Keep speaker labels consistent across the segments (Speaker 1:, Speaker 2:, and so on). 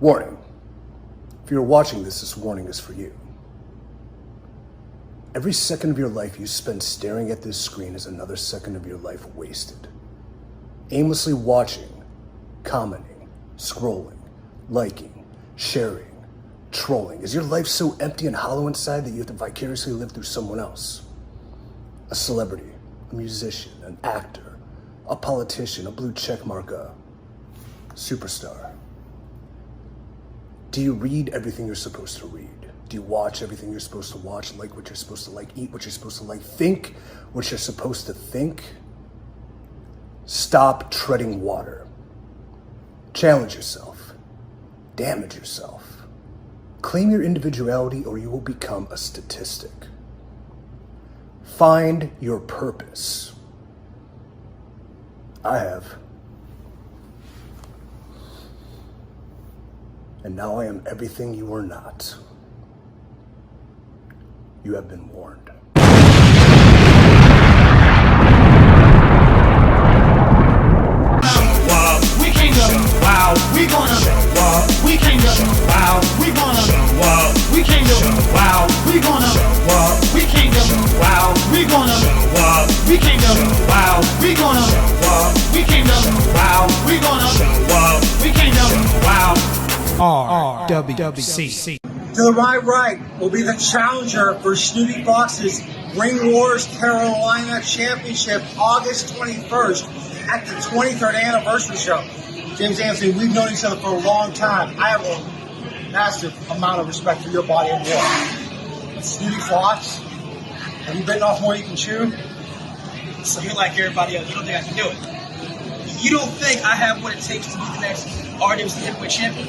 Speaker 1: Warning. If you're watching this warning is for you. Every second of your life you spend staring at this screen is another second of your life wasted. Aimlessly watching, commenting, scrolling, liking, sharing, trolling. Is your life so empty and hollow inside that you have to vicariously live through someone else? A celebrity, a musician, an actor, a politician, a blue checkmark, a superstar. Do you read everything you're supposed to read? Do you watch everything you're supposed to watch, like what you're supposed to like, eat what you're supposed to like, think what you're supposed to think? Stop treading water. Challenge yourself. Damage yourself. Claim your individuality or you will become a statistic. Find your purpose. I have. And now I am everything you are not. You have been warned.
Speaker 2: We came to wow, we gonna show up. We came to wow, we gonna show up. We came to wow, we gonna show up. We came to wow, we gonna show up. We came to wow, we gonna show up. We came to wow, we gonna show up. We came to wow. RWC.
Speaker 3: To my right will be the challenger for Snooty Fox's Ring Wars Carolina Championship, August 21st at the 23rd anniversary show. James Anthony, we've known each other for a long time. I have a massive amount of respect for your body of work. But Snooty Fox, have you bitten off more than you can chew?
Speaker 4: So you're like everybody else. You don't think I can do it? You don't think I have what it takes to be the next RWC heavyweight champion?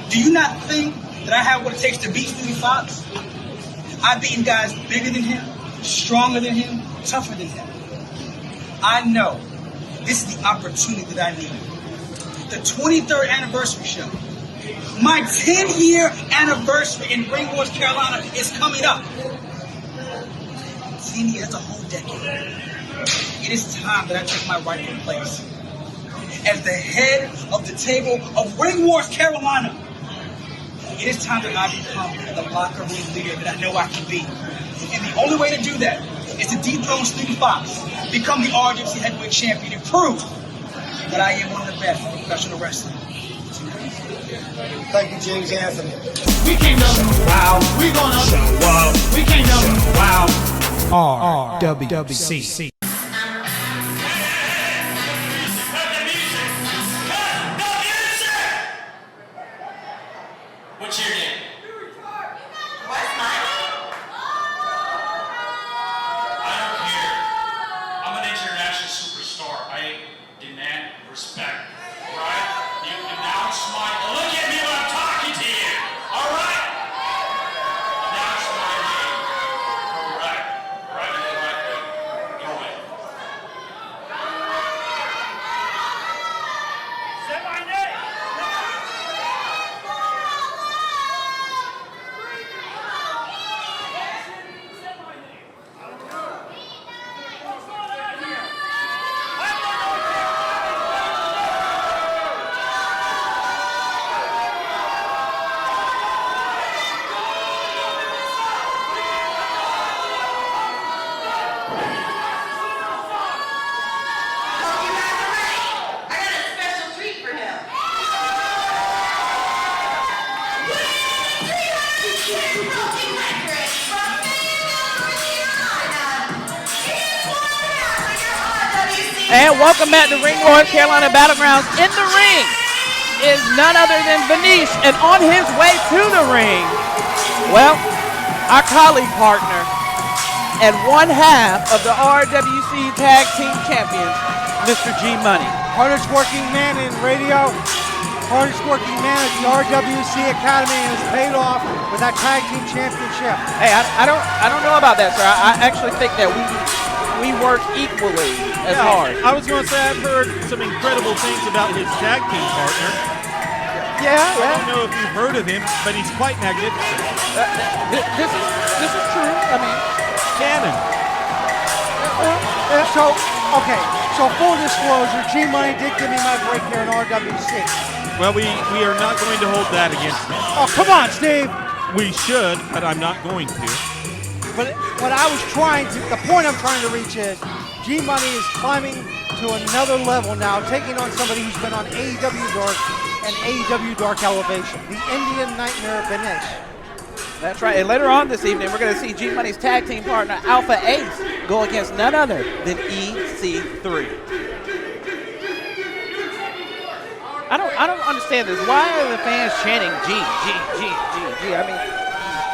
Speaker 4: Do you not think that I have what it takes to beat Snooty Fox? I've beaten guys bigger than him, stronger than him, tougher than him. I know this is the opportunity that I need. The 23rd anniversary show. My 10-year anniversary in Ring Wars Carolina is coming up. 10 years, that's a whole decade. It is time that I take my rightful place as the head of the table of Ring Wars Carolina. It is time that I become the locker room leader that I know I can be. And the only way to do that is to dethrone Snooty Fox, become the RWC heavyweight champion, and prove that I am one of the best in professional wrestling.
Speaker 3: Thank you, James Anthony.
Speaker 2: We came to wow, we gonna show up. We came to wow. RWC.
Speaker 5: What's your name?
Speaker 6: What's mine?
Speaker 5: I don't care. I'm an international superstar. I demand respect. Right? You announce my... Look at me when I'm talking to you. All right? Announce my name. Correct. Right in the right way. Go ahead. Say my name.
Speaker 7: And welcome back to Ring Wars Carolina Battlegrounds. In the ring is none other than Vineesh, and on his way to the ring, well, our colleague partner and one half of the RWC Tag Team Champions, Mr. G-Money.
Speaker 8: Hardest working man in radio, hardest working man at the RWC Academy, and has paid off with that Tag Team Championship.
Speaker 7: Hey, I don't know about that, sir. I actually think that we work equally as hard.
Speaker 9: I was going to say I've heard some incredible things about his tag team partner.
Speaker 8: Yeah.
Speaker 9: I don't know if you've heard of him, but he's quite magnificent.
Speaker 7: This is true. I mean,
Speaker 9: Cannon.
Speaker 8: So full disclosure, G-Money did give me my break here in RWC.
Speaker 9: Well, we are not going to hold that against him.
Speaker 8: Oh, come on, Steve.
Speaker 9: We should, but I'm not going to.
Speaker 8: But what I was the point I'm trying to reach is G-Moniy is climbing to another level now, taking on somebody who's been on AEW Dark and AEW Dark Elevation, the Indian Nightmare Vineesh.
Speaker 7: That's right. And later on this evening, we're going to see G-Money's tag team partner, Alpha Ace, go against none other than EC3. I don't understand this. Why are the fans chanting G, G, G, G, G? I mean,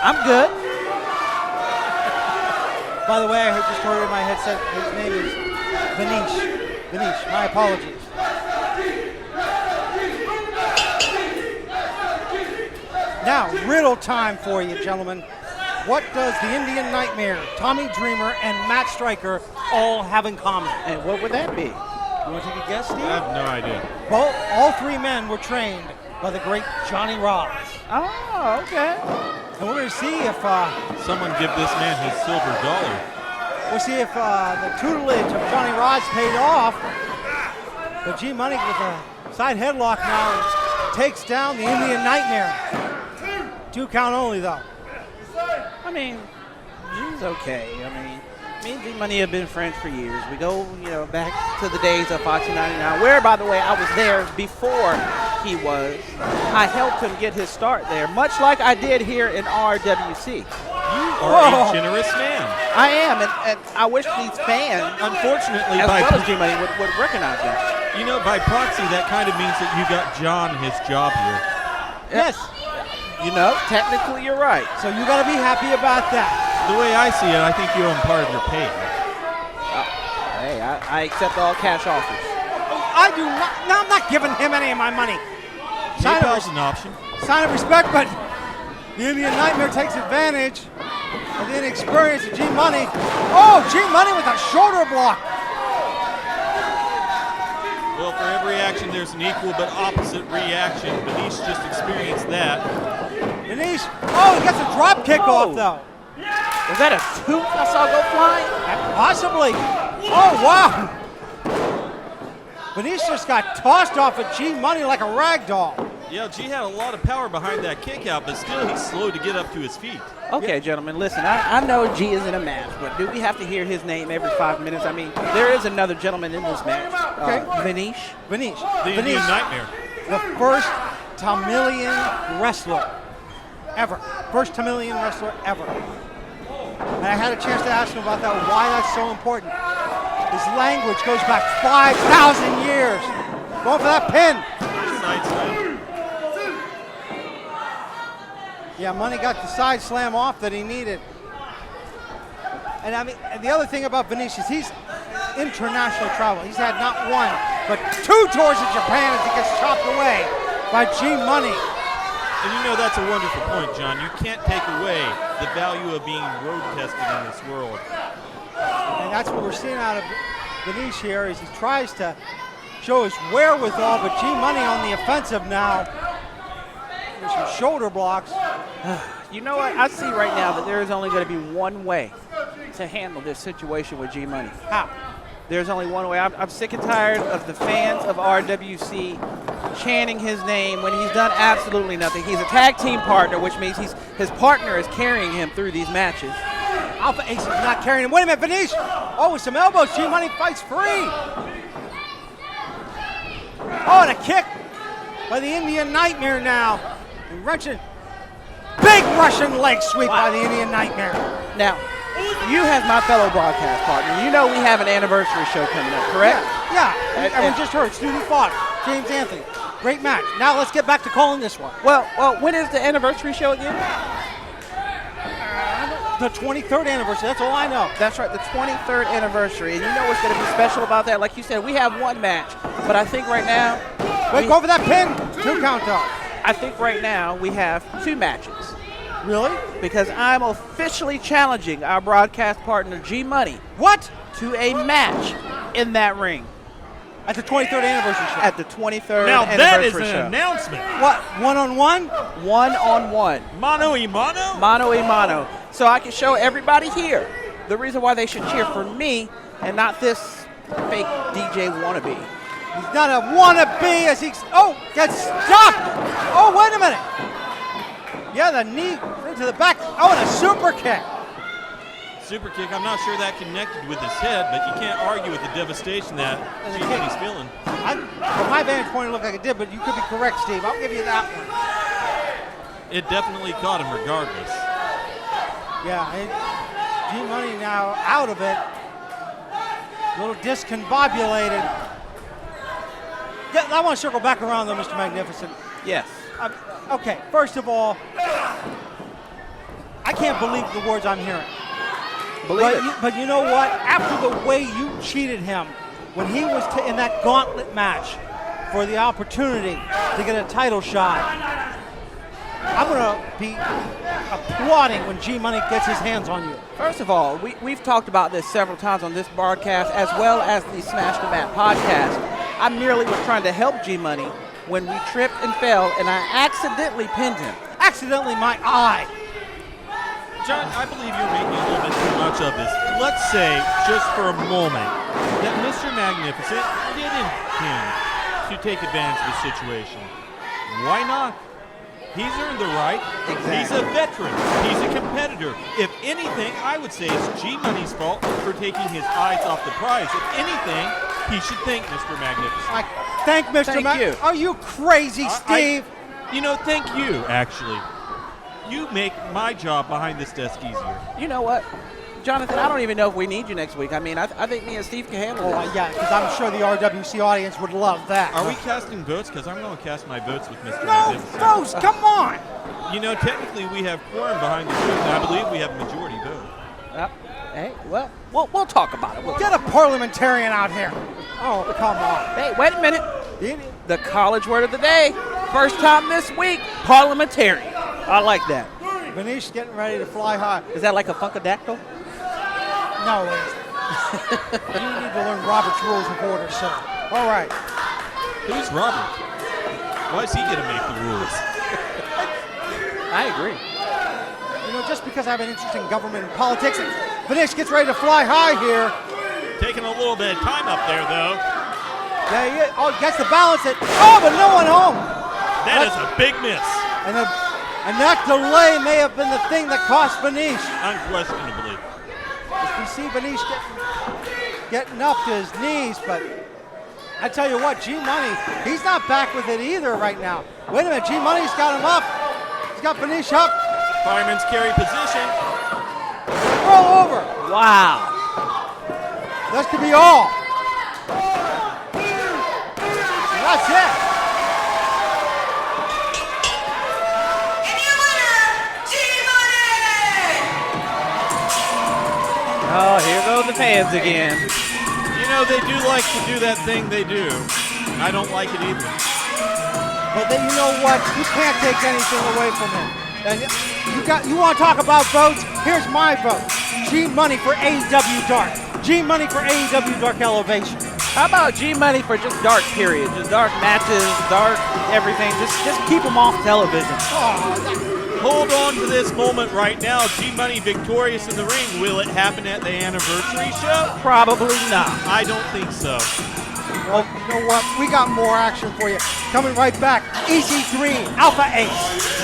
Speaker 7: I'm good.
Speaker 8: By the way, I just heard in my headset, his name is Vineesh. Vineesh, my apologies. Now, riddle time for you, gentlemen. What does the Indian Nightmare, Tommy Dreamer, and Matt Striker all have in common?
Speaker 7: And what would that be?
Speaker 8: You want to take a guess, Steve?
Speaker 9: I have no idea.
Speaker 8: Well, all three men were trained by the great Johnny Rods.
Speaker 7: Oh, okay.
Speaker 8: And we're going to see if
Speaker 9: Someone give this man his silver dollar.
Speaker 8: we'll see if the tutelage of Johnny Rods paid off. But G-Moniy with a side headlock now takes down the Indian Nightmare. 2 count only, though.
Speaker 7: I mean, G's okay. I mean, me and G-Money have been friends for years. We go, back to the days of Foxy 99, where, by the way, I was there before he was. I helped him get his start there, much like I did here in RWC.
Speaker 9: You are a generous man.
Speaker 7: I am, and I wish these fans,
Speaker 9: Unfortunately,
Speaker 7: as well as G-Money, would recognize that.
Speaker 9: You know, by proxy, that kind of means that you got John his job here.
Speaker 8: Yes.
Speaker 7: Technically you're right.
Speaker 8: So you got to be happy about that.
Speaker 9: The way I see it, I think you owe him part of your pay.
Speaker 7: Hey, I accept all cash offers.
Speaker 8: I do not. No, I'm not giving him any of my money.
Speaker 9: PayPal's an option.
Speaker 8: Sign of respect, but the Indian Nightmare takes advantage of the inexperience of G-Moniy. Oh, G-Moniy with a shoulder block.
Speaker 9: Well, for every action, there's an equal but opposite reaction. Vineesh just experienced that.
Speaker 8: Vineesh, he gets a drop kick off, though.
Speaker 7: Was that a tooth I saw go flying?
Speaker 8: Possibly. Oh, wow. Vineesh just got tossed off of G-Moniy like a rag doll.
Speaker 9: Yeah, G had a lot of power behind that kick out, but still he's slow to get up to his feet.
Speaker 7: Okay, gentlemen, listen, I know G is in a match, but do we have to hear his name every 5 minutes? I mean, there is another gentleman in this match.
Speaker 8: Okay.
Speaker 7: Vineesh.
Speaker 8: Vineesh.
Speaker 9: The Indian Nightmare.
Speaker 8: The first Tamilian wrestler ever. First Tamilian wrestler ever. And I had a chance to ask him about that, why that's so important. His language goes back 5,000 years. Going for that pin. Yeah, Money got the side slam off that he needed. And I mean, and the other thing about Vineesh is he's international travel. He's had not one, but 2 tours of Japan as he gets chopped away by G-Moniy.
Speaker 9: And you know that's a wonderful point, John. You can't take away the value of being road tested in this world.
Speaker 8: And that's what we're seeing out of Vineesh here as he tries to show his wherewithal, but G-Moniy on the offensive now. There's some shoulder blocks.
Speaker 7: You know what? I see right now that there is only going to be one way to handle this situation with G-Moniy.
Speaker 8: How?
Speaker 7: There's only one way. I'm sick and tired of the fans of RWC chanting his name when he's done absolutely nothing. He's a tag team partner, which means his partner is carrying him through these matches.
Speaker 8: Alpha Ace is not carrying him. Wait a minute, Vineesh. Oh, with some elbows, G-Moniy fights free. Oh, and a kick by the Indian Nightmare now. And wrenching. Big Russian leg sweep by the Indian Nightmare.
Speaker 7: Now, you have my fellow broadcast partner. You know we have an anniversary show coming up, correct?
Speaker 8: Yeah. And we just heard Student Fox, James Anthony. Great match. Now let's get back to calling this one.
Speaker 7: Well, when is the anniversary show again?
Speaker 8: The 23rd anniversary. That's all I know.
Speaker 7: That's right, the 23rd anniversary. And you know what's going to be special about that? Like you said, we have one match. But I think right now...
Speaker 8: Wait, go for that pin. 2 count though.
Speaker 7: I think right now we have 2 matches.
Speaker 8: Really?
Speaker 7: Because I'm officially challenging our broadcast partner, G-Moniy.
Speaker 8: What?
Speaker 7: To a match in that ring.
Speaker 8: At the 23rd anniversary show.
Speaker 7: At the 23rd
Speaker 9: now
Speaker 7: anniversary
Speaker 9: that is an
Speaker 7: show.
Speaker 9: announcement.
Speaker 8: What? One-on-one?
Speaker 7: One-on-one.
Speaker 9: Mano y mano?
Speaker 7: Mano y mano. So I can show everybody here the reason why they should cheer for me and not this fake DJ wannabe.
Speaker 8: He's not a wannabe as he, gets stopped. Oh, wait a minute. Yeah, the knee into the back. Oh, and a super kick.
Speaker 9: Super kick, I'm not sure that connected with his head, but you can't argue with the devastation that G-Money's feeling.
Speaker 8: From my vantage point, it looked like it did, but you could be correct, Steve. I'll give you that one.
Speaker 9: It definitely caught him regardless.
Speaker 8: Yeah, G-Moniy now out of it. A little discombobulated. Yeah, I want to circle back around though, Mr. Magnificent.
Speaker 7: Yes.
Speaker 8: Okay, first of all, I can't believe the words I'm hearing. But you know what? After the way you cheated him when he was in that gauntlet match for the opportunity to get a title shot, I'm going to be applauding when G-Moniy gets his hands on you.
Speaker 7: First of all, we've talked about this several times on this broadcast as well as the Smash the Mat podcast. I merely was trying to help G-Moniy when we tripped and fell, and I accidentally pinned him.
Speaker 8: Accidentally, my eye.
Speaker 9: John, I believe you're making a little bit too much of this. Let's say, just for a moment, that Mr. Magnificent did intend to take advantage of the situation. Why not? He's earned the right. Exactly. He's a veteran. He's a competitor. If anything, I would say it's G-Money's fault for taking his eyes off the prize. If anything, he should thank Mr. Magnificent.
Speaker 8: Thank Mr. Magnificent. Are you crazy, Steve?
Speaker 9: Thank you, actually. You make my job behind this desk easier.
Speaker 7: You know what, Jonathan, I don't even know if we need you next week. I mean, I think me and Steve can handle it.
Speaker 8: Yeah, because I'm sure the RWC audience would love that.
Speaker 9: Are we casting votes? Because I'm going to cast my votes with Mr.
Speaker 8: No
Speaker 9: Magnificent.
Speaker 8: votes, come on!
Speaker 9: Technically we have quorum behind the booth, and I believe we have a majority vote.
Speaker 7: Hey, well, we'll talk about it.
Speaker 8: Get a parliamentarian out here. Oh, come on.
Speaker 7: Hey, wait a minute. The college word of the day. First time this week, parliamentarian. I like that.
Speaker 8: Vineesh getting ready to fly high.
Speaker 7: Is that like a funkadactyl?
Speaker 8: No, you need to learn Robert's Rules of Order, sir. All right.
Speaker 9: Who's Robert? Why is he going to make the rules?
Speaker 7: I agree.
Speaker 8: Just because I have an interest in government and politics, Vineesh gets ready to fly high here.
Speaker 9: Taking a little bit of time up there, though.
Speaker 8: Yeah, he gets the balance. But no one home.
Speaker 9: That is a big miss.
Speaker 8: And that delay may have been the thing that cost Vineesh.
Speaker 9: Unquestionably.
Speaker 8: We see Vineesh getting up to his knees, but I tell you what, G-Moniy, he's not back with it either right now. Wait a minute, G-Money's got him up. He's got Vineesh up.
Speaker 9: Fireman's carry position.
Speaker 8: Roll over.
Speaker 7: Wow.
Speaker 8: This could be all. And that's it.
Speaker 6: And your winner, G-Moniy!
Speaker 7: Oh, here go the fans again.
Speaker 9: They do like to do that thing they do. I don't like it either.
Speaker 8: But then you know what? You can't take anything away from him. And you want to talk about votes? Here's my vote. G-Moniy for AEW Dark. G-Moniy for AEW Dark Elevation.
Speaker 7: How about G-Moniy for just dark period? Just dark matches, dark everything. Just keep them off television.
Speaker 9: Hold on to this moment right now. G-Moniy victorious in the ring. Will it happen at the anniversary show?
Speaker 7: Probably not.
Speaker 9: I don't think so.
Speaker 8: Well, you know what? We got more action for you. Coming right back. EC3, Alpha Ace.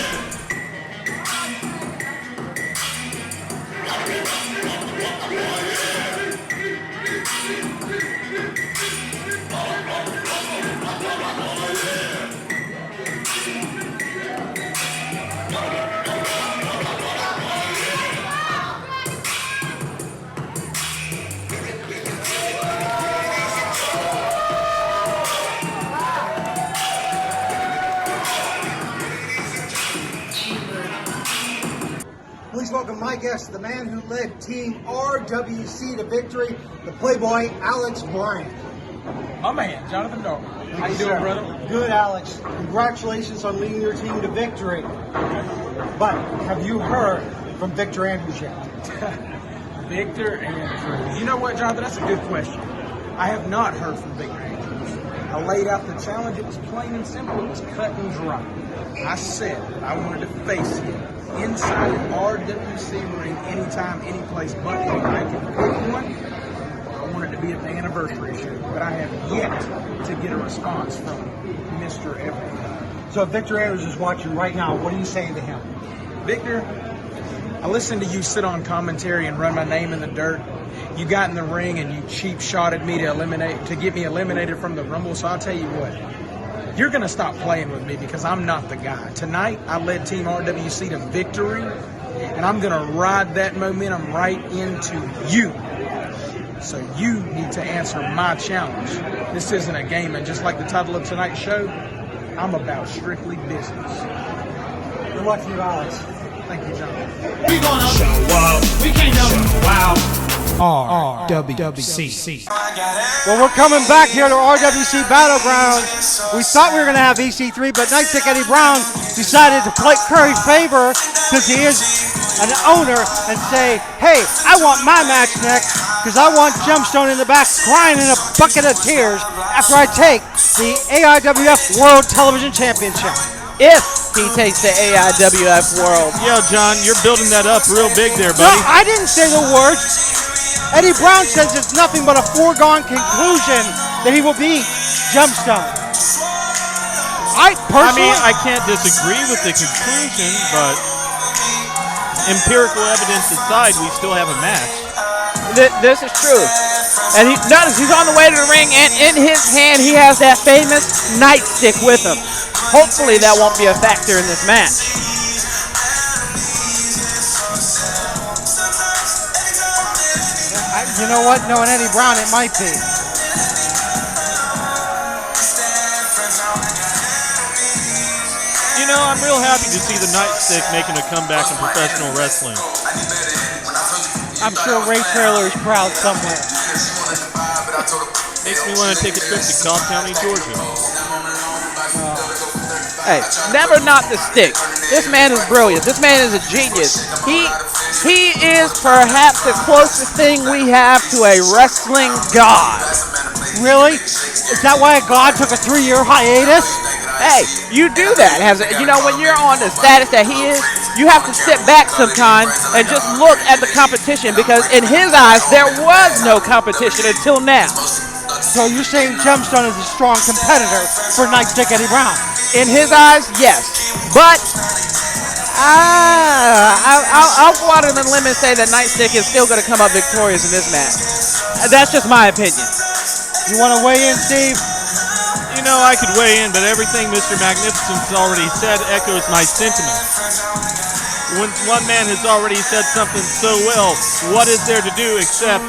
Speaker 8: Please welcome my guest, the man who led Team RWC to victory, the Playboy Alex Bryant.
Speaker 4: My man, Jonathan Darwin. How you doing, brother?
Speaker 8: Good, Alex. Congratulations on leading your team to victory. But have you heard from Victor Andrews yet?
Speaker 4: Victor Andrews. You know what, Jonathan? That's a good question. I have not heard from Victor Andrews. I laid out the challenge. It was plain and simple. It was cut and dry. I said I wanted to face him inside an RWC ring anytime, any place but here. I can pick one. I wanted to
Speaker 10: be at the anniversary show, but I have yet to get a response from Mr. Evans.
Speaker 3: So if Victor Ayers is watching right now, what are you saying to him?
Speaker 10: Victor, I listened to you sit on commentary and run my name in the dirt. You got in the ring and you cheap shotted me to get me eliminated from the Rumble. So I'll tell you what, you're going to stop playing with me because I'm not the guy. Tonight, I led Team RWC to victory, and I'm going to ride that momentum right into you. So you need to answer my challenge. This isn't a game, and just like the title of tonight's show, I'm about strictly business.
Speaker 3: You're watching it, Alex.
Speaker 10: Thank you, John.
Speaker 2: We gonna show up. We can't show out. RWC.
Speaker 8: Well, we're coming back here to RWC Battlegrounds. We thought we were going to have EC3, but Nite Eddie Brown decided to play curry favor because he is an owner and say, hey, I want my match next because I want Gemstone in the back crying in a bucket of tears after I take the AIWF World Television Championship.
Speaker 7: If he takes the AIWF World.
Speaker 9: Yeah, John, you're building that up real big there,
Speaker 8: No,
Speaker 9: buddy.
Speaker 8: I didn't say the words. Eddie Brown says it's nothing but a foregone conclusion that he will beat Gemstone. I
Speaker 9: can't disagree with the conclusion, but empirical evidence aside, we still have a match.
Speaker 7: This is true. And notice he's on the way to the ring, and in his hand he has that famous nightstick with him. Hopefully that won't be a factor in this match.
Speaker 8: You know what? Knowing Eddie Brown, it might be.
Speaker 9: You know, I'm real happy to see the nightstick making a comeback in professional wrestling.
Speaker 8: I'm sure Ray Traylor is proud somewhere.
Speaker 9: Makes me want to take a trip to Cobb County, Georgia.
Speaker 7: Hey, never knock the stick. This man is brilliant. This man is a genius. He is perhaps the closest thing we have to a wrestling god.
Speaker 8: Really? Is that why a god took a 3-year hiatus?
Speaker 7: Hey, you do that. When you're on the status that he is, you have to sit back sometimes and just look at the competition because in his eyes, there was no competition until now.
Speaker 8: So you're saying Gemstone is a strong competitor for Nite Eddie Brown?
Speaker 7: In his eyes, yes. But I'll go out on a limb and say that Nightstick is still going to come up victorious in this match. That's just my opinion.
Speaker 8: You want to weigh in, Steve?
Speaker 9: You know, I could weigh in, but everything Mr. Magnificent's already said echoes my sentiments. When one man has already said something so well, what is there to do except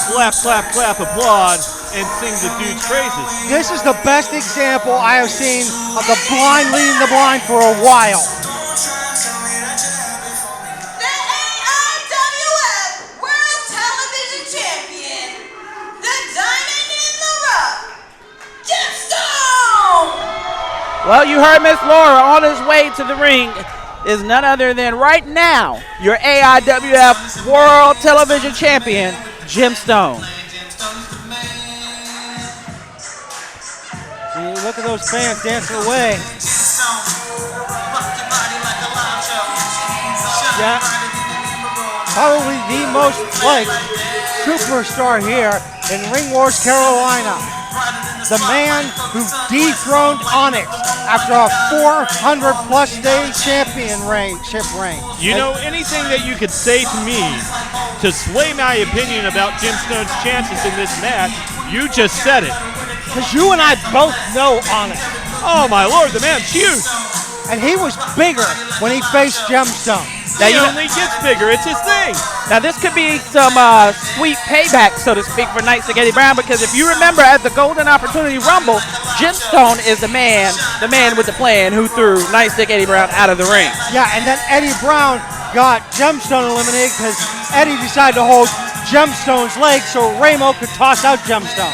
Speaker 9: clap, clap, clap, applaud, and sing the dude's praises?
Speaker 8: This is the best example I have seen of the blind leading the blind for a while.
Speaker 6: The AIWF World Television Champion, the Diamond in the Rough, Gemstone!
Speaker 7: Well, you heard Miss Laura. On his way to the ring is none other than right now your AIWF World Television Champion, Gemstone.
Speaker 8: Look at those fans dancing away. Yeah, probably the most liked superstar here in Ring Wars Carolina. The man who dethroned Onyx after a 400-plus day championship reign.
Speaker 9: You know, anything that you could say to me to sway my opinion about Gemstone's chances in this match, you just said it.
Speaker 8: Because you and I both know Onyx.
Speaker 9: Oh my lord, the man's huge.
Speaker 8: And he was bigger when he faced Gemstone.
Speaker 9: He only gets bigger, it's his thing.
Speaker 7: Now this could be some sweet payback, so to speak, for Nite Eddie Brown, because if you remember at the Golden Opportunity Rumble, Gemstone is the man with the plan who threw Nite Eddie Brown out of the ring.
Speaker 8: Yeah, and then Eddie Brown got Gemstone eliminated because Eddie decided to hold Gemstone's leg so Ramo could toss out Gemstone.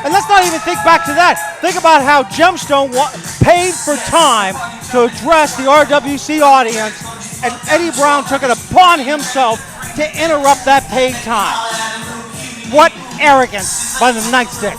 Speaker 8: And let's not even think back to that. Think about how Gemstone paid for time to address the RWC audience, and Eddie Brown took it upon himself to interrupt that paid time. What arrogance by the Nightstick.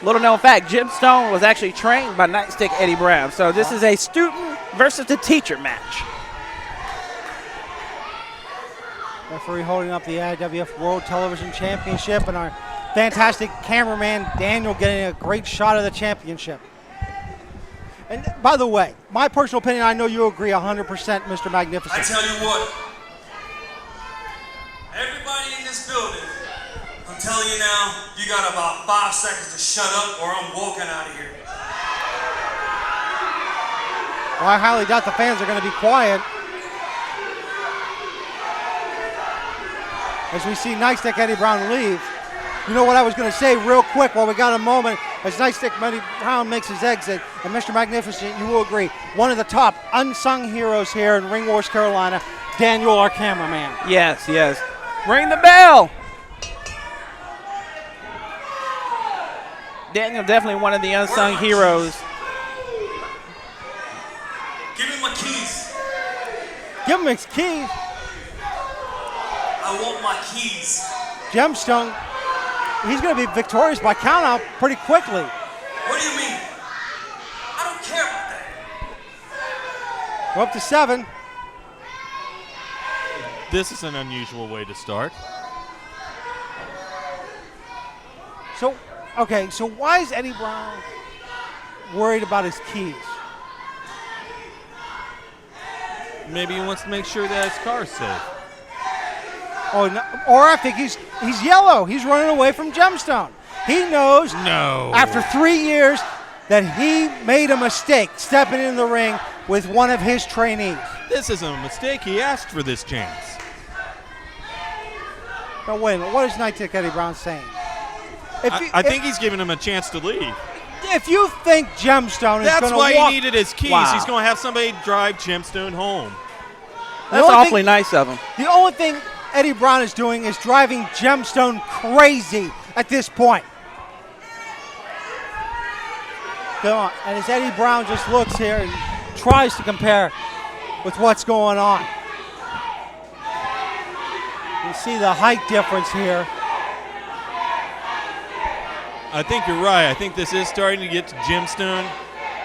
Speaker 7: Little known fact, Jim Stone was actually trained by Nightstick Eddie Brown. So this is a student versus the teacher match.
Speaker 8: Referee holding up the AIWF World Television Championship, and our fantastic cameraman Daniel getting a great shot of the championship. And by the way, my personal opinion, I know you agree 100%, Mr. Magnificent.
Speaker 11: I tell you what, everybody in this building, I'm telling you now, you got about 5 seconds to shut up or I'm walking out of here.
Speaker 8: Well, I highly doubt the fans are going to be quiet. As we see Nightstick Eddie Brown leave. You know what I was going to say real quick while we got a moment, as Nightstick Eddie Brown makes his exit, and Mr. Magnificent, you will agree, one of the top unsung heroes here in Ring Wars Carolina, Daniel, our cameraman.
Speaker 7: Yes, yes. Ring the bell. Daniel, definitely one of the unsung heroes.
Speaker 11: Give him my keys.
Speaker 8: Give him his keys.
Speaker 11: I want my keys.
Speaker 8: Gemstone, he's going to be victorious by countout pretty quickly.
Speaker 11: What do you mean? I don't care about that.
Speaker 8: We're up to 7.
Speaker 9: This is an unusual way to start.
Speaker 8: So, okay, so why is Eddie Brown worried about his keys?
Speaker 9: Maybe he wants to make sure that his car's safe.
Speaker 8: Oh, no, or I think he's yellow. He's running away from Gemstone. He knows after 3 years that he made a mistake stepping in the ring with one of his trainees.
Speaker 9: This isn't a mistake. He asked for this chance.
Speaker 8: No, wait a minute. What is Nightstick Eddie Brown saying?
Speaker 9: I think he's giving him a chance to leave.
Speaker 8: If you think Gemstone is going to
Speaker 9: That's why he needed his keys.
Speaker 7: Wow.
Speaker 9: He's going to have somebody drive Gemstone home.
Speaker 7: That's awfully nice of him.
Speaker 8: The only thing Eddie Brown is doing is driving Gemstone crazy at this point. Come on. And as Eddie Brown just looks here and tries to compare with what's going on. You see the height difference here.
Speaker 9: I think you're right. I think this is starting to get to Gemstone.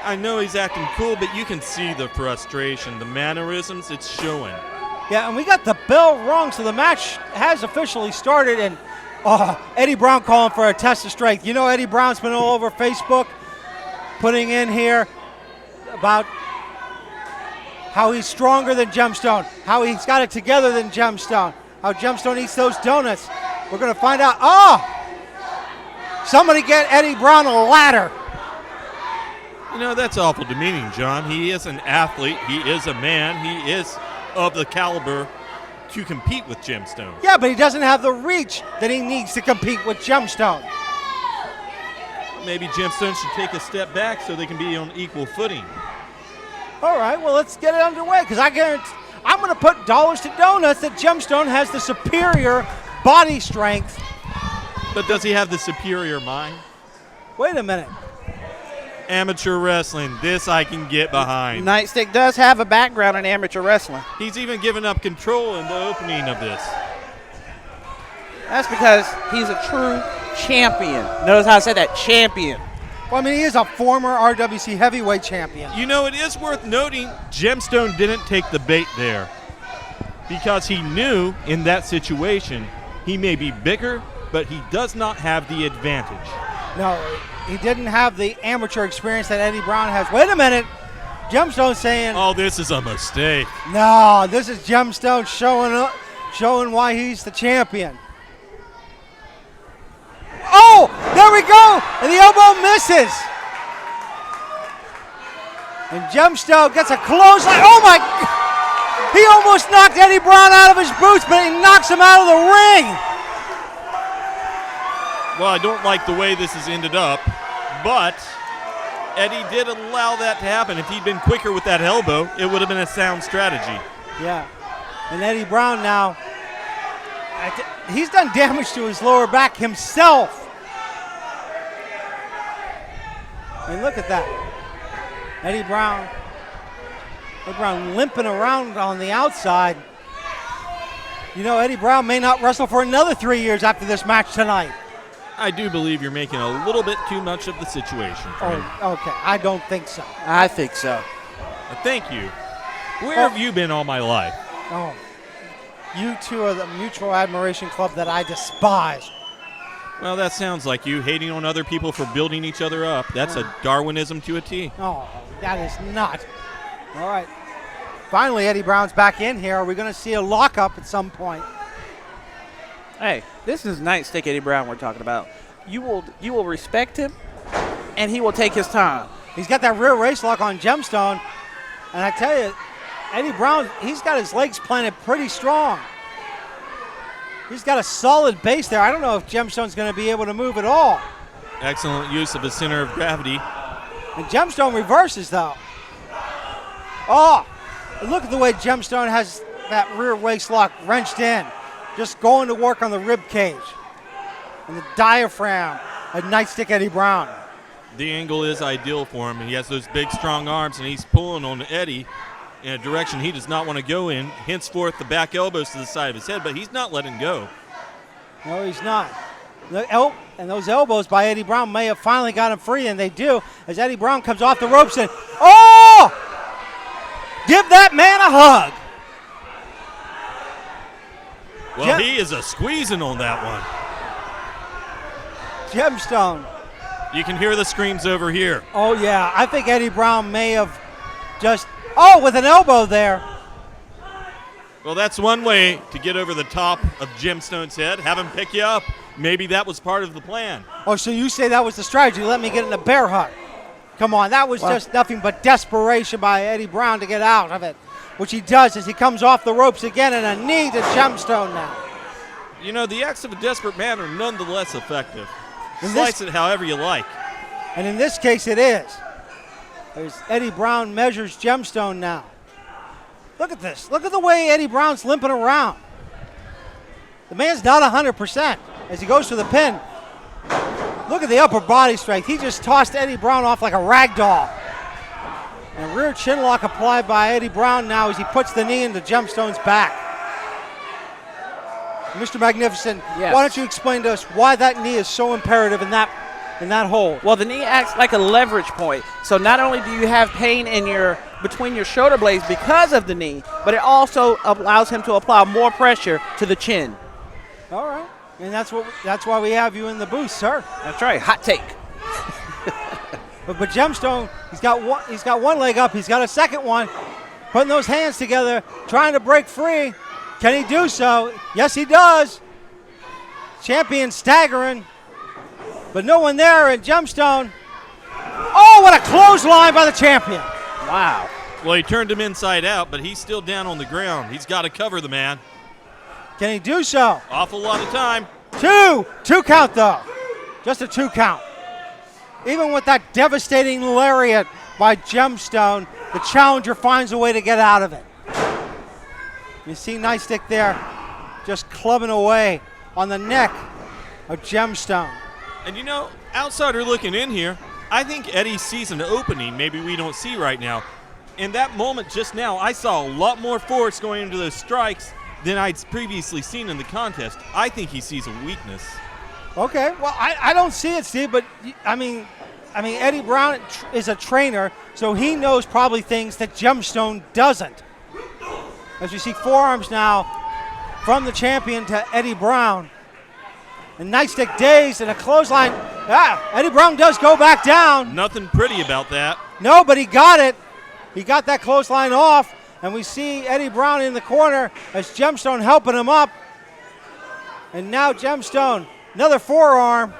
Speaker 9: I know he's acting cool, but you can see the frustration, the mannerisms, it's showing.
Speaker 8: Yeah, and we got the bell rung, so the match has officially started, and Eddie Brown calling for a test of strength. You know Eddie Brown's been all over Facebook putting in here about how he's stronger than Gemstone, how he's got it together than Gemstone, how Gemstone eats those donuts. We're going to find out. Somebody get Eddie Brown a ladder.
Speaker 9: You know, that's awful demeaning, John. He is an athlete. He is a man. He is of the caliber to compete with Gemstone.
Speaker 8: Yeah, but he doesn't have the reach that he needs to compete with Gemstone.
Speaker 9: Maybe Gemstone should take a step back so they can be on equal footing.
Speaker 8: All right, well, let's get it underway, because I guarantee I'm going to put dollars to donuts that Gemstone has the superior body strength.
Speaker 9: But does he have the superior mind?
Speaker 8: Wait a minute.
Speaker 9: Amateur wrestling, this I can get behind.
Speaker 7: Nightstick does have a background in amateur wrestling.
Speaker 9: He's even given up control in the opening of this.
Speaker 7: That's because he's a true champion. Notice how I said that, champion.
Speaker 8: Well, I mean, he is a former RWC heavyweight champion.
Speaker 9: You know, it is worth noting Gemstone didn't take the bait there because he knew in that situation he may be bigger, but he does not have the advantage.
Speaker 8: No, he didn't have the amateur experience that Eddie Brown has. Wait a minute. Gemstone saying,
Speaker 9: oh, this is a mistake.
Speaker 8: No, this is Gemstone showing why he's the champion. Oh, there we go. And the elbow misses. And Gemstone gets a clothesline. Oh, my God. He almost knocked Eddie Brown out of his boots, but he knocks him out of the ring.
Speaker 9: Well, I don't like the way this has ended up, but Eddie did allow that to happen. If he'd been quicker with that elbow, it would have been a sound strategy.
Speaker 8: Yeah. And Eddie Brown now, he's done damage to his lower back himself. And look at that. Eddie Brown limping around on the outside. You know, Eddie Brown may not wrestle for another 3 years after this match tonight.
Speaker 9: I do believe you're making a little bit too much of the situation. Friend.
Speaker 8: Oh, okay. I don't think so.
Speaker 7: I think so.
Speaker 9: Thank you. Where have you been all my life?
Speaker 8: Oh, you two are the mutual admiration club that I despise.
Speaker 9: Well, that sounds like you hating on other people for building each other up. That's a Darwinism to a T.
Speaker 8: Oh, that is not. All right. Finally, Eddie Brown's back in here. Are we going to see a lockup at some point?
Speaker 7: Hey, this is Nightstick Eddie Brown we're talking about. You will respect him, and he will take his time.
Speaker 8: He's got that rear waist lock on Gemstone, and I tell you, Eddie Brown, he's got his legs planted pretty strong. He's got a solid base there. I don't know if Gemstone's going to be able to move at all.
Speaker 9: Excellent use of his center of gravity.
Speaker 8: And Gemstone reverses, though. Oh, look at the way Gemstone has that rear waist lock wrenched in. Just going to work on the rib cage and the diaphragm of Nightstick Eddie Brown.
Speaker 9: The angle is ideal for him. He has those big, strong arms, and he's pulling on Eddie in a direction he does not want to go in. Henceforth, the back elbows to the side of his head, but he's not letting go.
Speaker 8: No, he's not. And those elbows by Eddie Brown may have finally got him free, and they do, as Eddie Brown comes off the ropes and, oh! Give that man a hug.
Speaker 9: Well, he is a squeezing on that one.
Speaker 8: Gemstone.
Speaker 9: You can hear the screams over here.
Speaker 8: Oh, yeah. I think Eddie Brown may have just, with an elbow there.
Speaker 9: Well, that's one way to get over the top of Gemstone's head. Have him pick you up. Maybe that was part of the plan.
Speaker 8: Oh, so you say that was the strategy. Let me get in a bear hug. Come on, that was just nothing but desperation by Eddie Brown to get out of it, which he does as he comes off the ropes again, and a knee to Gemstone now.
Speaker 9: You know, the acts of a desperate man are nonetheless effective. Slice it however you like.
Speaker 8: And in this case, it is. There's Eddie Brown measures Gemstone now. Look at this. Look at the way Eddie Brown's limping around. The man's not 100% as he goes to the pin. Look at the upper body strength. He just tossed Eddie Brown off like a rag doll. And a rear chin lock applied by Eddie Brown now as he puts the knee into Gemstone's back. Mr. Magnificent,
Speaker 7: yes.
Speaker 8: Why don't you explain to us why that knee is so imperative in that hold?
Speaker 7: Well, the knee acts like a leverage point. So not only do you have pain in between your shoulder blades because of the knee, but it also allows him to apply more pressure to the chin.
Speaker 8: All right. And that's why we have you in the booth, sir.
Speaker 7: That's right. Hot take.
Speaker 8: But Gemstone, he's got one leg up. He's got a second one. Putting those hands together, trying to break free. Can he do so? Yes, he does. Champion staggering. But no one there, and Gemstone. Oh, what a clothesline by the champion.
Speaker 7: Wow.
Speaker 9: Well, he turned him inside out, but he's still down on the ground. He's got to cover the man.
Speaker 8: Can he do so?
Speaker 9: Awful lot of time.
Speaker 8: Two count, though. Just a 2 count. Even with that devastating lariat by Gemstone, the challenger finds a way to get out of it. You see Nightstick there just clubbing away on the neck of Gemstone.
Speaker 9: And you know, outsider looking in here, I think Eddie sees an opening maybe we don't see right now. In that moment just now, I saw a lot more force going into those strikes than I'd previously seen in the contest. I think he sees a weakness.
Speaker 8: Okay, well, I don't see it, Steve, but I mean, Eddie Brown is a trainer, so he knows probably things that Gemstone doesn't. As you see forearms now from the champion to Eddie Brown. And Nightstick dazed and a clothesline. Eddie Brown does go back down.
Speaker 9: Nothing pretty about that.
Speaker 8: No, but he got it. He got that clothesline off, and we see Eddie Brown in the corner as Gemstone helping him up. And now Gemstone, another forearm.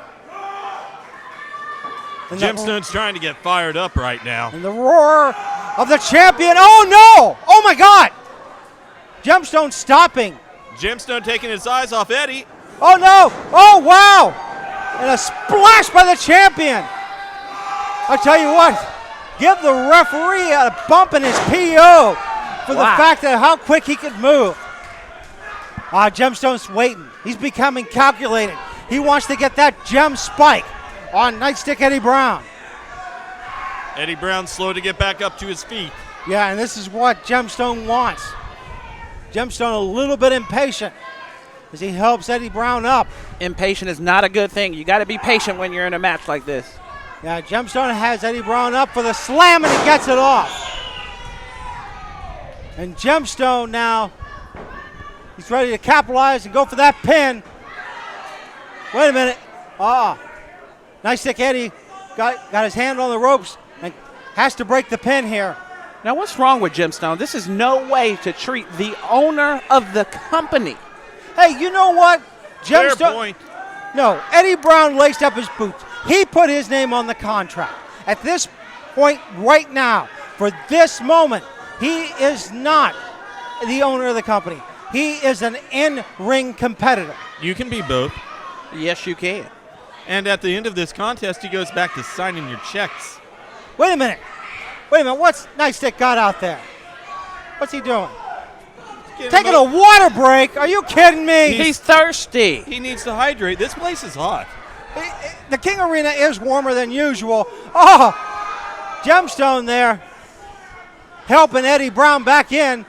Speaker 8: And
Speaker 9: Gemstone's trying to get fired up right now.
Speaker 8: And the roar of the champion. Oh, no! Oh, my God! Gemstone stopping.
Speaker 9: Gemstone taking his eyes off Eddie.
Speaker 8: Oh, no! Oh, wow! And a splash by the champion. I'll tell you what, give the referee a bump in his PO for the fact that how quick he could move. Gemstone's waiting. He's becoming calculated. He wants to get that gem spike on Nightstick Eddie Brown.
Speaker 9: Eddie Brown's slow to get back up to his feet.
Speaker 8: Yeah, and this is what Gemstone wants. Gemstone a little bit impatient. as he helps Eddie Brown up.
Speaker 7: Impatient is not a good thing. You got to be patient when you're in a match like this.
Speaker 8: Yeah, Gemstone has Eddie Brown up for the slam, and he gets it off. And Gemstone now, he's ready to capitalize and go for that pin. Wait a minute. Nice stick Eddie got his hand on the ropes and has to break the pin here.
Speaker 7: Now, what's wrong with Gemstone? This is no way to treat the owner of the company.
Speaker 8: Hey, you know what?
Speaker 9: Fair point.
Speaker 8: No, Eddie Brown laced up his boots. He put his name on the contract. At this point right now, for this moment, he is not the owner of the company. He is an in-ring competitor.
Speaker 9: You can be both.
Speaker 7: Yes, you can.
Speaker 9: And at the end of this contest, he goes back to signing your checks.
Speaker 8: Wait a minute. What's Night Stick got out there? What's he doing? Taking a water break? Are you kidding me?
Speaker 7: He's thirsty.
Speaker 9: He needs to hydrate. This place is hot.
Speaker 8: The King Arena is warmer than usual. Oh, Gemstone there helping Eddie Brown back in.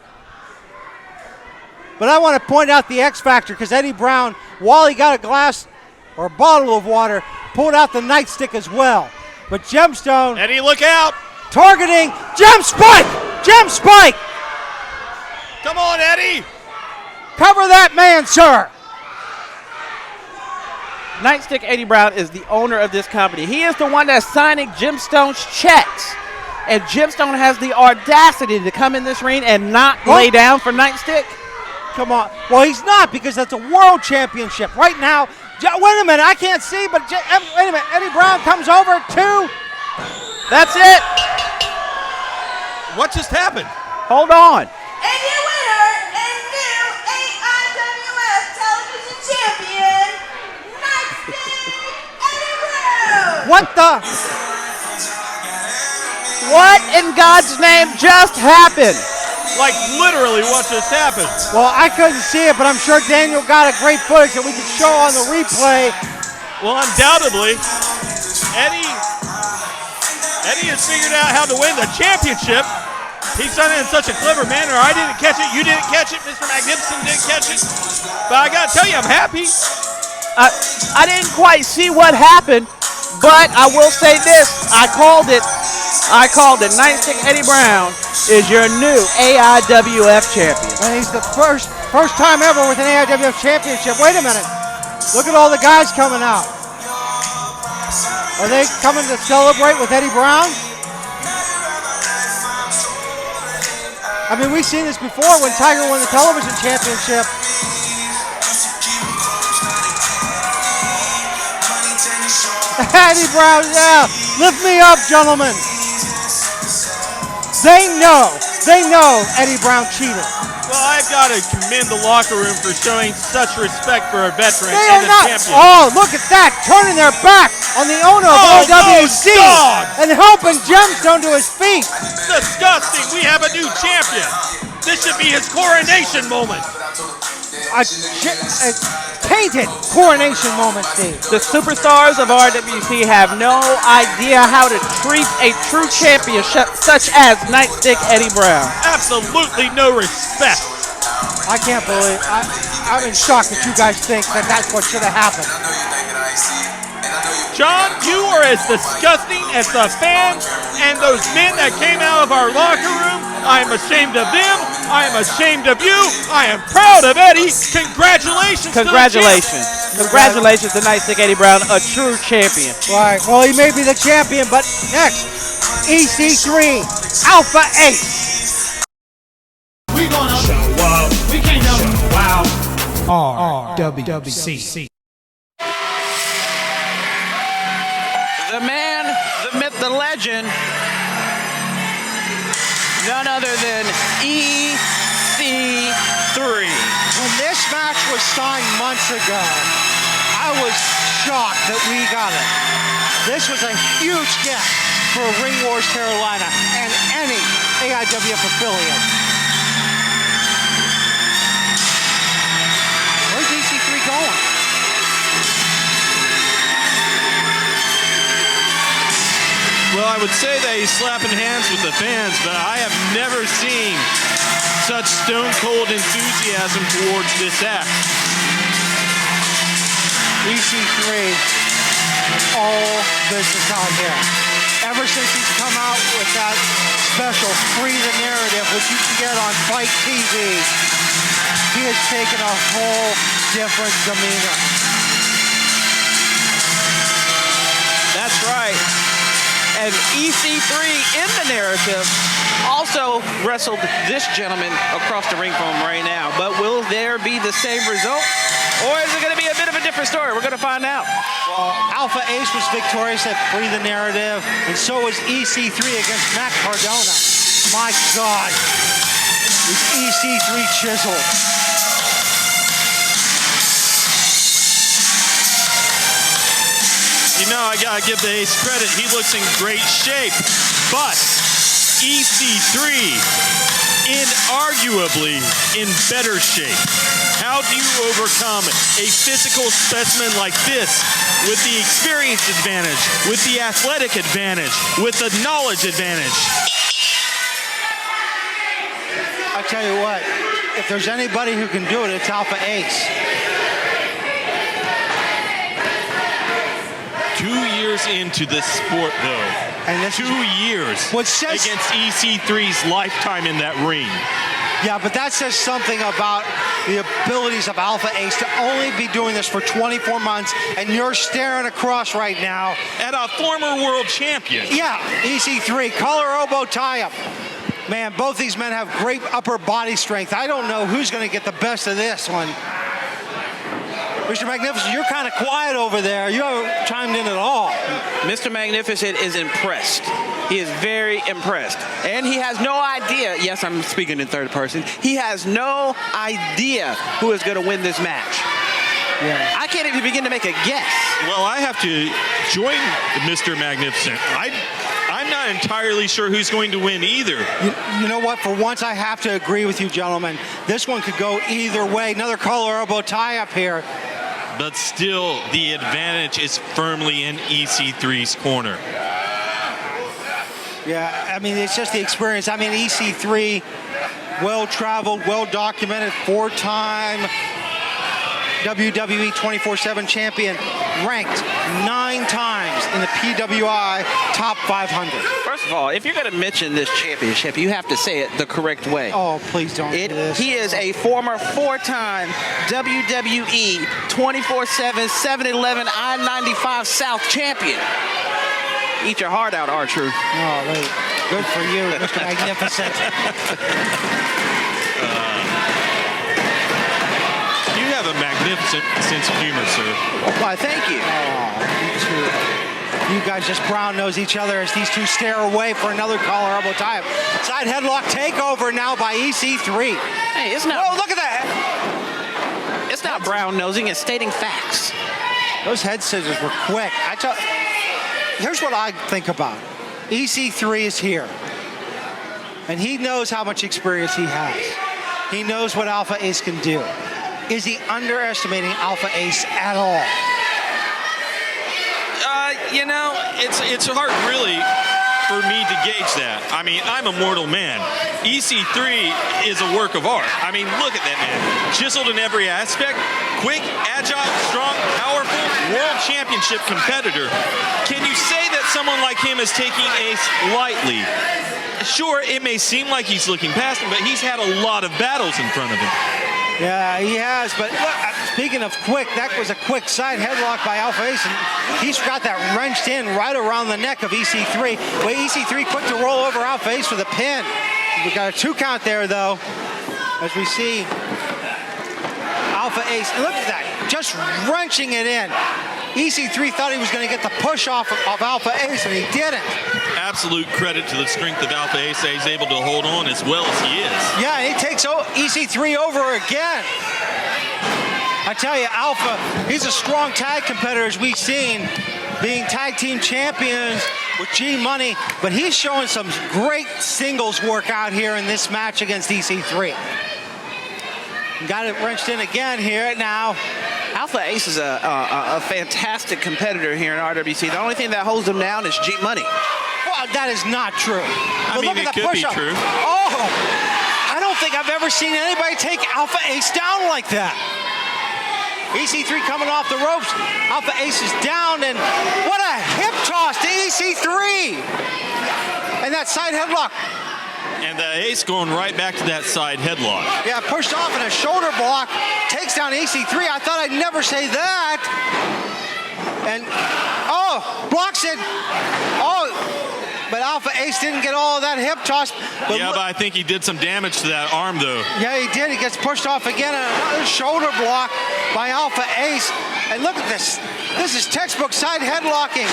Speaker 8: But I want to point out the X factor because Eddie Brown, while he got a glass or a bottle of water, pulled out the nightstick as well. But Gemstone.
Speaker 9: Eddie, look out.
Speaker 8: Targeting Gem Spike! Gem Spike!
Speaker 9: Come on, Eddie.
Speaker 8: Cover that man, sir.
Speaker 7: Nightstick Eddie Brown is the owner of this company. He is the one that's signing Gemstone's checks. And Gemstone has the audacity to come in this ring and not lay down for Nightstick.
Speaker 8: Come on. Well, he's not because that's a world championship. Right now, wait a minute, I can't see, but wait a minute. Eddie Brown comes over to.
Speaker 7: That's it.
Speaker 9: What just happened?
Speaker 7: Hold on.
Speaker 6: And your winner and new AIWF television champion, Nightstick Eddie Brown.
Speaker 7: What in God's name just happened?
Speaker 9: Like literally what just happened?
Speaker 8: Well, I couldn't see it, but I'm sure Daniel got a great footage that we can show on the replay.
Speaker 9: Well, undoubtedly, Eddie has figured out how to win the championship. He's done it in such a clever manner. I didn't catch it. You didn't catch it. Mr. Magnificent didn't catch it. But I got to tell you, I'm happy.
Speaker 7: I didn't quite see what happened, but I will say this. I called it. Nightstick Eddie Brown is your new AIWF champion.
Speaker 8: And he's the first time ever with an AIWF championship. Wait a minute. Look at all the guys coming out. Are they coming to celebrate with Eddie Brown? I mean, we've seen this before when Tiger won the television championship. Eddie Brown, yeah. Lift me up, gentlemen. They know Eddie Brown cheated.
Speaker 9: Well, I've got to commend the locker room for showing such respect for a veteran
Speaker 8: They
Speaker 9: and
Speaker 8: are
Speaker 9: a
Speaker 8: not.
Speaker 9: champion.
Speaker 8: Oh, look at that. Turning their back on the owner of OWC and helping Gemstone to his feet.
Speaker 9: Disgusting. We have a new champion. This should be his coronation moment.
Speaker 8: A tainted coronation moment, Steve.
Speaker 7: The superstars of RWC have no idea how to treat a true champion such as Nightstick Eddie Brown.
Speaker 9: Absolutely no respect.
Speaker 8: I can't believe. I'm in shock that you guys think that that's what should have happened.
Speaker 9: John, you are as disgusting as the fans and those men that came out of our locker room. I am ashamed of them. I am ashamed of you. I am proud of Eddie. Congratulations.
Speaker 7: Congratulations. Congratulations to Nightstick Eddie Brown, a true champion.
Speaker 8: Right. Well, he may be the champion, but next, EC3, Alpha 8.
Speaker 2: We gonna show up. We can't show out. RWC.
Speaker 7: The man, the myth, the legend, none other than EC3.
Speaker 8: When this match was signed months ago, I was shocked that we got it. This was a huge get for Ring Wars Carolina and any AIWF affiliate. Where's EC3 going?
Speaker 9: Well, I would say that he's slapping hands with the fans, but I have never seen such stone-cold enthusiasm towards this act.
Speaker 8: EC3, all business out here. Ever since he's come out with that special Free the Narrative, which you can get on Fight TV, he has taken a whole different demeanor.
Speaker 7: That's right. And EC3 in the narrative also wrestled this gentleman across the ring from him right now. But will there be the same result? Or is it going to be a bit of a different story? We're going to find out.
Speaker 8: Well, Alpha Ace was victorious at Free the Narrative, and so was EC3 against Matt Cardona. My God, is EC3 chiseled.
Speaker 9: You know, I gotta give the Ace credit. He looks in great shape, but EC3 inarguably in better shape. How do you overcome a physical specimen like this with the experience advantage, with the athletic advantage, with the knowledge advantage?
Speaker 8: I tell you what, if there's anybody who can do it, it's Alpha Ace.
Speaker 9: 2 years into this sport, though.
Speaker 8: And this
Speaker 9: 2 years against EC3's lifetime in that ring.
Speaker 8: Yeah, but that says something about the abilities of Alpha Ace to only be doing this for 24 months, and you're staring across right now
Speaker 9: at a former world champion.
Speaker 8: Yeah, EC3, collar elbow tie-up. Man, both these men have great upper body strength. I don't know who's going to get the best of this one. Mr. Magnificent, you're kind of quiet over there. You haven't chimed in at all.
Speaker 7: Mr. Magnificent is impressed. He is very impressed. And he has no idea. Yes, I'm speaking in third person. He has no idea who is going to win this match. Yeah. I can't even begin to make a guess.
Speaker 9: Well, I have to join Mr. Magnificent. I'm not entirely sure who's going to win either.
Speaker 8: You know what? For once, I have to agree with you, gentlemen. This one could go either way. Another collar elbow tie-up here.
Speaker 9: But still, the advantage is firmly in EC3's corner.
Speaker 8: Yeah, I mean, it's just the experience. I mean, EC3, well-traveled, well-documented, four-time WWE 24/7 champion, ranked 9 times in the PWI Top 500.
Speaker 7: First of all, if you're going to mention this championship, you have to say it the correct way.
Speaker 8: Oh, please don't do this.
Speaker 7: He is a former 4-time WWE 24/7 7-Eleven I-95 South champion. Eat your heart out, R-Truth.
Speaker 8: Oh, wait. Good for you, Mr. Magnificent.
Speaker 9: You have a magnificent sense of humor, sir.
Speaker 7: Why, thank you.
Speaker 8: You guys just brown-nose each other as these two stare away for another collar elbow tie-up. Side headlock takeover now by EC3.
Speaker 7: Hey, it's not.
Speaker 8: Whoa, look at that.
Speaker 7: It's not brown-nosing, it's stating facts.
Speaker 8: Those head scissors were quick. Here's what I think about. EC3 is here. And he knows how much experience he has. He knows what Alpha Ace can do. Is he underestimating Alpha Ace at all?
Speaker 9: You know, it's hard really for me to gauge that. I mean, I'm a mortal man. EC3 is a work of art. I mean, look at that man. Chiseled in every aspect. Quick, agile, strong, powerful, world championship competitor. Can you say that someone like him is taking Ace lightly? Sure, it may seem like he's looking past him, but he's had a lot of battles in front of him.
Speaker 8: Yeah, he has, but look, speaking of quick, that was a quick side headlock by Alpha Ace, and he's got that wrenched in right around the neck of EC3. But EC3 quick to roll over Alpha Ace for the pin. We got a 2 count there, though, as we see Alpha Ace. And look at that, just wrenching it in. EC3 thought he was going to get the push off of Alpha Ace, and he didn't.
Speaker 9: Absolute credit to the strength of Alpha Ace that he's able to hold on as well as he is.
Speaker 8: Yeah, he takes EC3 over again. I tell you, Alpha, he's a strong tag competitor, as we've seen, being tag team champions with G-Moniy, but he's showing some great singles work out here in this match against EC3. Got it wrenched in again here now.
Speaker 7: Alpha Ace is a fantastic competitor here in RWC. The only thing that holds him down is G-Moniy.
Speaker 8: Well, that is not true.
Speaker 9: I mean, it could be true.
Speaker 8: Oh, I don't think I've ever seen anybody take Alpha Ace down like that. EC3 coming off the ropes. Alpha Ace is down, and what a hip toss to EC3. And that side headlock.
Speaker 9: And the Ace going right back to that side headlock.
Speaker 8: Yeah, pushed off in a shoulder block. Takes down EC3. I thought I'd never say that. And, blocks it. But Alpha Ace didn't get all of that hip toss.
Speaker 9: But I think he did some damage to that arm, though.
Speaker 8: Yeah, he did. He gets pushed off again, and another shoulder block by Alpha Ace. And look at this. This is textbook side headlocking.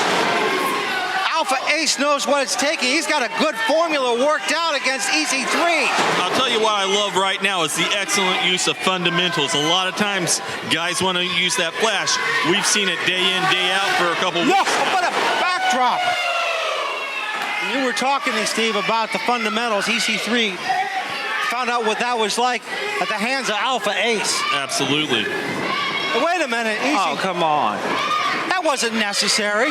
Speaker 8: Alpha Ace knows what it's taking. He's got a good formula worked out against EC3.
Speaker 9: I'll tell you what I love right now is the excellent use of fundamentals. A lot of times, guys want to use that flash. We've seen it day in, day out for a couple weeks.
Speaker 8: Look, what a backdrop. You were talking to Steve about the fundamentals. EC3 found out what that was like at the hands of Alpha Ace.
Speaker 9: Absolutely.
Speaker 8: Wait a minute.
Speaker 7: Oh, come on.
Speaker 8: That wasn't necessary.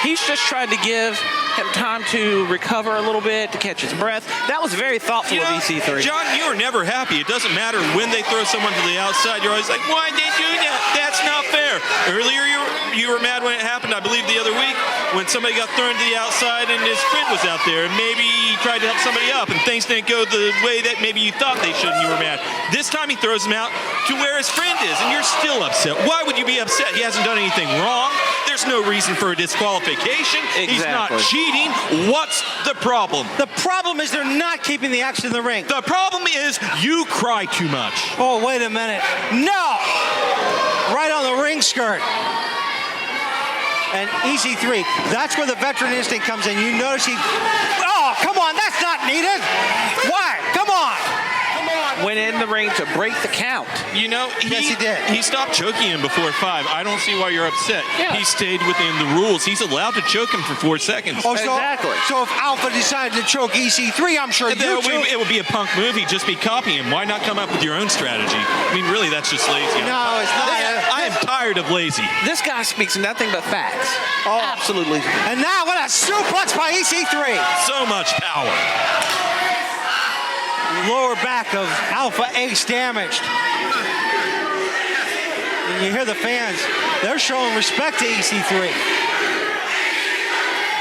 Speaker 7: He's just trying to give him time to recover a little bit, to catch his breath. That was very thoughtful of EC3.
Speaker 9: John, you are never happy. It doesn't matter when they throw someone to the outside. You're always like, why'd they do that? That's not fair. Earlier, you were mad when it happened, I believe, the other week, when somebody got thrown to the outside and his friend was out there, and maybe he tried to help somebody up, and things didn't go the way that maybe you thought they should, and you were mad. This time, he throws him out to where his friend is, and you're still upset. Why would you be upset? He hasn't done anything wrong. There's no reason for a disqualification.
Speaker 7: Exactly.
Speaker 9: He's not cheating. What's the problem?
Speaker 8: The problem is they're not keeping the action in the ring.
Speaker 9: The problem is you cry too much.
Speaker 8: Oh, wait a minute. No! Right on the ring skirt. And EC3, that's where the veteran instinct comes in. You notice he... Oh, come on, that's not needed. Why? Come on.
Speaker 7: Went in the ring to break the count.
Speaker 9: You know,
Speaker 8: yes, he did.
Speaker 9: He stopped choking him before 5. I don't see why you're upset.
Speaker 7: Yeah.
Speaker 9: He stayed within the rules. He's allowed to choke him for 4 seconds.
Speaker 8: Oh,
Speaker 7: exactly.
Speaker 8: So if Alpha decided to choke EC3, I'm sure
Speaker 9: it would be a punk move. He'd just be copying him. Why not come up with your own strategy? I mean, really, that's just lazy.
Speaker 8: No, it's not.
Speaker 9: I am tired of lazy.
Speaker 7: This guy speaks nothing but facts. Oh, absolutely.
Speaker 8: And now, what a suplex by EC3.
Speaker 9: So much power.
Speaker 8: Lower back of Alpha Ace damaged. And you hear the fans, they're showing respect to EC3.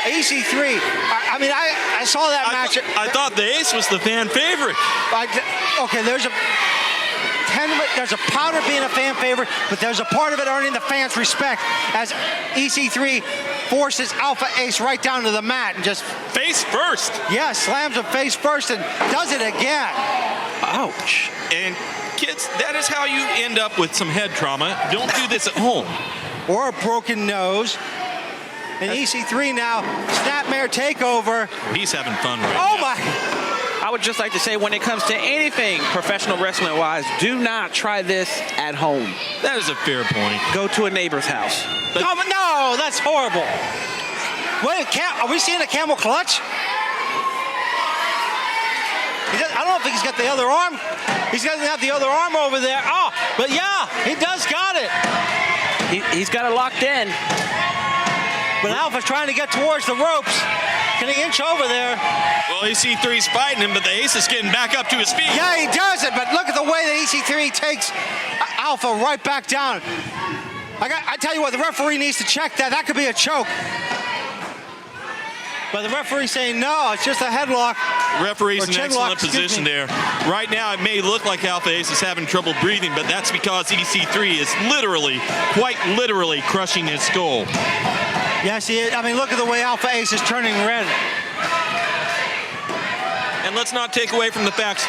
Speaker 8: EC3, I saw that match.
Speaker 9: I thought the Ace was the fan favorite.
Speaker 8: Okay, there's a part of being a fan favorite, but there's a part of it earning the fans' respect as EC3 forces Alpha Ace right down to the mat and just...
Speaker 9: Face first.
Speaker 8: Yeah, slams him face first and does it again.
Speaker 7: Ouch.
Speaker 9: And kids, that is how you end up with some head trauma. Don't do this at home.
Speaker 8: Or a broken nose. And EC3 now, snapmare takeover.
Speaker 9: He's having fun right
Speaker 8: now. Oh my...
Speaker 7: I would just like to say, when it comes to anything professional wrestling-wise, do not try this at home.
Speaker 9: That is a fair point.
Speaker 7: Go to a neighbor's house.
Speaker 8: No, that's horrible. Wait, are we seeing a camel clutch? I don't know if he's got the other arm. He's doesn't have the other arm over there. Oh, but yeah, he does got it.
Speaker 7: He's got it locked in.
Speaker 8: But Alpha's trying to get towards the ropes. Can he inch over there?
Speaker 9: Well, EC3's fighting him, but the Ace is getting back up to his feet.
Speaker 8: Yeah, he does it, but look at the way that EC3 takes Alpha right back down. I tell you what, the referee needs to check that. That could be a choke. But the referee's saying no, it's just a headlock.
Speaker 9: Referee's in excellent position there. Right now, it may look like Alpha Ace is having trouble breathing, but that's because EC3 is quite literally crushing his skull.
Speaker 8: Yes, he is. I mean, look at the way Alpha Ace is turning red.
Speaker 9: And let's not take away from the facts.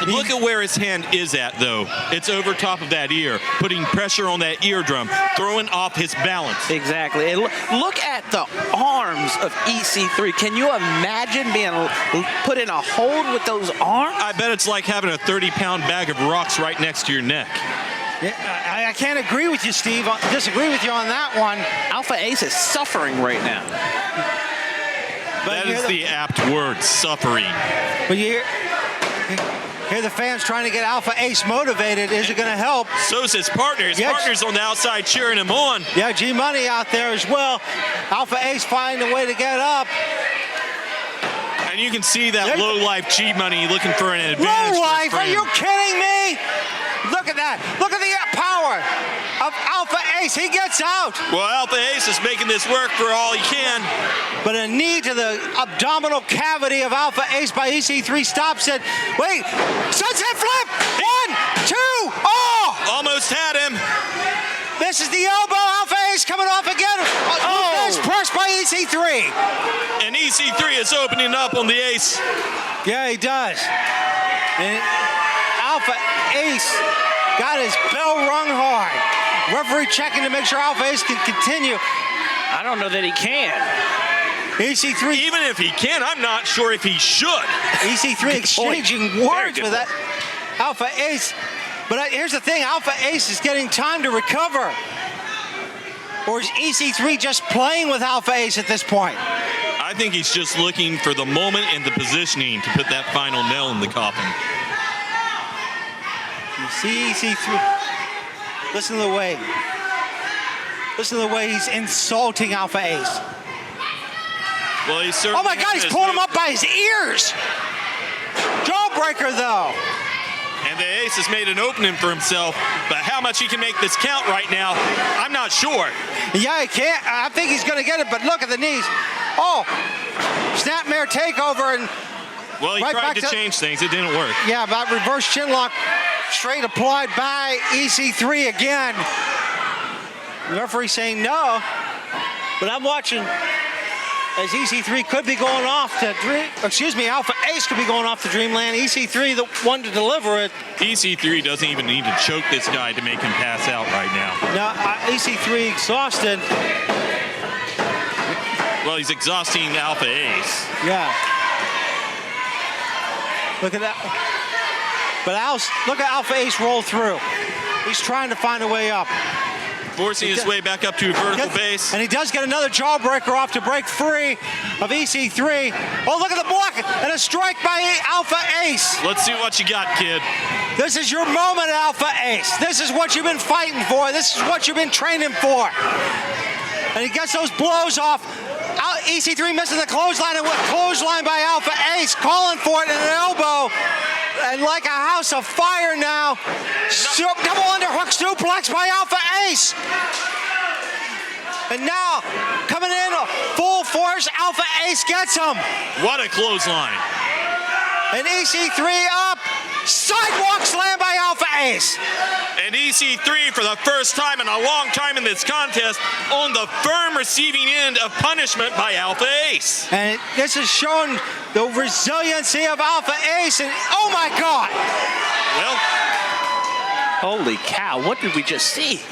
Speaker 9: Look at where his hand is at, though. It's over top of that ear, putting pressure on that eardrum, throwing off his balance.
Speaker 7: Exactly. And look at the arms of EC3. Can you imagine being put in a hold with those arms?
Speaker 9: I bet it's like having a 30-pound bag of rocks right next to your neck.
Speaker 8: Yeah, I can't agree with you, Steve. I disagree with you on that one.
Speaker 7: Alpha Ace is suffering right now.
Speaker 9: That is the apt word, suffering.
Speaker 8: But you hear the fans trying to get Alpha Ace motivated. Is it going to help?
Speaker 9: So's his partner. His partner's on the outside cheering him on.
Speaker 8: Yeah, G-Moniy out there as well. Alpha Ace finding a way to get up.
Speaker 9: And you can see that low-life G-Moniy looking for an advantage.
Speaker 8: Low-life? Are you kidding me? Look at that. Look at the power of Ace, he gets out.
Speaker 9: Well, Alpha Ace is making this work for all he can.
Speaker 8: But a knee to the abdominal cavity of Alpha Ace by EC3 stops it. Wait, sunset flip! 1, 2, oh!
Speaker 9: Almost had him.
Speaker 8: This is the elbow. Alpha Ace coming off again. Oh! Pressed by EC3.
Speaker 9: And EC3 is opening up on the Ace.
Speaker 8: Yeah, he does. And Alpha Ace got his bell rung hard. Referee checking to make sure Alpha Ace can continue.
Speaker 7: I don't know that he can.
Speaker 8: EC3.
Speaker 9: Even if he can, I'm not sure if he should.
Speaker 8: EC3 exchanging words with that Alpha Ace. But here's the thing, Alpha Ace is getting time to recover. Or is EC3 just playing with Alpha Ace at this point?
Speaker 9: I think he's just looking for the moment and the positioning to put that final nail in the coffin.
Speaker 8: You see EC3. Listen to the way. Listen to the way he's insulting Alpha Ace.
Speaker 9: Well, he's
Speaker 8: oh my God, he's pulling him up by his ears. Jawbreaker, though.
Speaker 9: And the Ace has made an opening for himself, but how much he can make this count right now, I'm not sure.
Speaker 8: Yeah, he can't. I think he's going to get it, but look at the knees. Oh, snapmare takeover. And
Speaker 9: well, he tried to change things. It didn't work.
Speaker 8: Yeah, about reverse chin lock, straight applied by EC3 again. The referee saying no, but I'm watching as EC3 could be going off to Alpha Ace could be going off to Dreamland. EC3 the one to deliver it.
Speaker 9: EC3 doesn't even need to choke this guy to make him pass out right now.
Speaker 8: Now EC3 exhausted.
Speaker 9: Well, he's exhausting Alpha Ace.
Speaker 8: Yeah. Look at that. But look at Alpha Ace roll through. He's trying to find a way up.
Speaker 9: Forcing his way back up to a vertical base.
Speaker 8: And he does get another jawbreaker off to break free of EC3. Oh, look at the block and a strike by Alpha Ace.
Speaker 9: Let's see what you got, kid.
Speaker 8: This is your moment, Alpha Ace. This is what you've been fighting for. This is what you've been training for. And he gets those blows off. EC3 missing the clothesline, and clothesline by Alpha Ace, calling for it in an elbow. And like a house of fire now. Double underhook suplex by Alpha Ace. And now, coming in full force, Alpha Ace gets him.
Speaker 9: What a clothesline.
Speaker 8: And EC3 up. Sidewalk slam by Alpha Ace.
Speaker 9: And EC3, for the first time in a long time in this contest, on the firm receiving end of punishment by Alpha Ace.
Speaker 8: And this is showing the resiliency of Alpha Ace. And oh my God.
Speaker 9: Well,
Speaker 7: holy cow, what did we just see?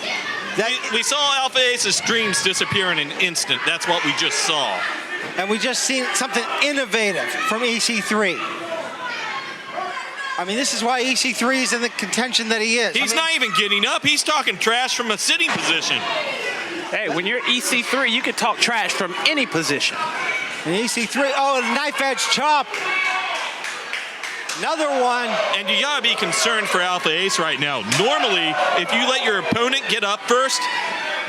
Speaker 9: We saw Alpha Ace's dreams disappear in an instant. That's what we just saw.
Speaker 8: And we just seen something innovative from EC3. I mean, this is why EC3 is in the contention that he is.
Speaker 9: He's not even getting up. He's talking trash from a sitting position.
Speaker 7: Hey, when you're EC3, you can talk trash from any position.
Speaker 8: And EC3, oh, a knife edge chop. Another one.
Speaker 9: And you gotta be concerned for Alpha Ace right now. Normally, if you let your opponent get up first,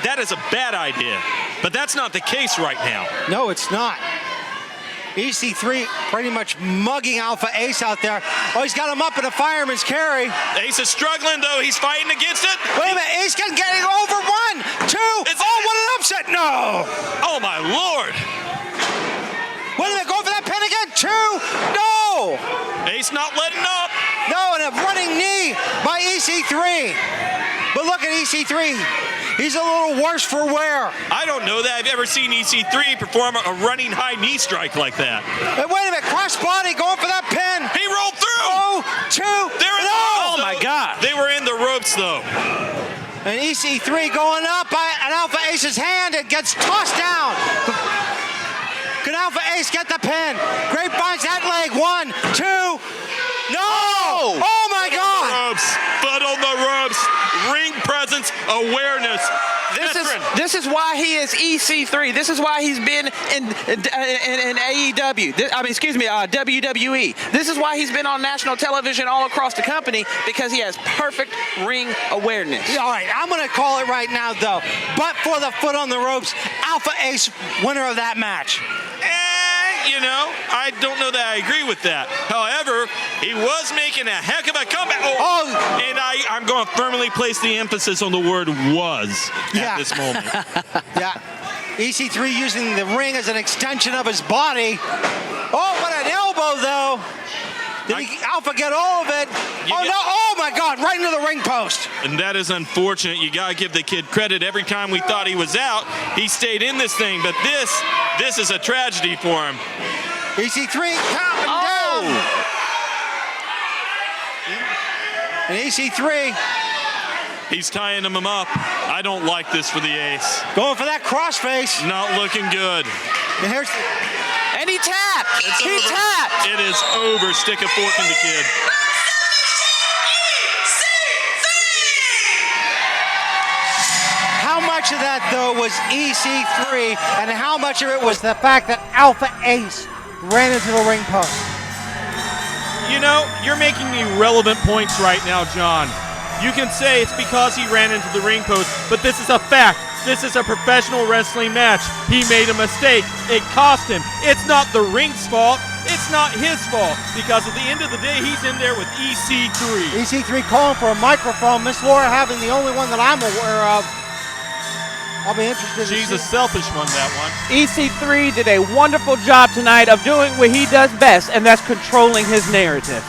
Speaker 9: that is a bad idea. But that's not the case right now.
Speaker 8: No, it's not. EC3 pretty much mugging Alpha Ace out there. Oh, he's got him up in a fireman's carry.
Speaker 9: Ace is struggling, though. He's fighting against it.
Speaker 8: Wait a minute. Ace can get it over. 1, 2. What an upset. No.
Speaker 9: Oh, my Lord.
Speaker 8: Wait a minute. Going for that pin again. 2. No.
Speaker 9: Ace not letting up.
Speaker 8: No, and a running knee by EC3. But look at EC3. He's a little worse for wear.
Speaker 9: I don't know that I've ever seen EC3 perform a running high knee strike like that.
Speaker 8: Hey, wait a minute, cross body going for that pin.
Speaker 9: He rolled through.
Speaker 8: 2.
Speaker 7: Oh my God.
Speaker 9: They were in the ropes though.
Speaker 8: And EC3 going up by an Alpha Ace's hand. It gets tossed down. Can Alpha Ace get the pin? Grapevines that leg. 1, 2. No! Oh my God!
Speaker 9: Ropes, foot on the ropes, ring presence, awareness.
Speaker 7: This is why he is EC3. This is why he's been in AEW. WWE. This is why he's been on national television all across the company, because he has perfect ring awareness.
Speaker 8: All right, I'm going to call it right now, though. But for the foot on the ropes, Alpha Ace, winner of that match.
Speaker 9: You know, I don't know that I agree with that. However, He was making a heck of a comeback. Oh. And I'm going to firmly place the emphasis on the word was at this moment.
Speaker 8: Yeah. EC3 using the ring as an extension of his body. Oh, what an elbow, though. Did Alpha get all of it? No. Oh, my God. Right into the ring post.
Speaker 9: And that is unfortunate. You got to give the kid credit. Every time we thought he was out, he stayed in this thing. But this is a tragedy for him.
Speaker 8: EC3 counting down. And EC3.
Speaker 9: He's tying him up. I don't like this for the ace.
Speaker 8: Going for that crossface.
Speaker 9: Not looking good.
Speaker 8: And he tapped. He tapped.
Speaker 9: It is over. Stick a fork in the kid.
Speaker 8: How much of that, though, was EC3, and how much of it was the fact that Alpha Ace ran into the ring post?
Speaker 9: You know, you're making me relevant points right now, John. You can say it's because he ran into the ring post, but this is a fact. This is a professional wrestling match. He made a mistake. It cost him. It's not the ring's fault. It's not his fault, because at the end of the day, he's in there with EC3.
Speaker 8: EC3 calling for a microphone. Miss Laura having the only one that I'm aware of. I'll be interested.
Speaker 9: She's a selfish one, that one.
Speaker 7: EC3 did a wonderful job tonight of doing what he does best, and that's controlling his narrative.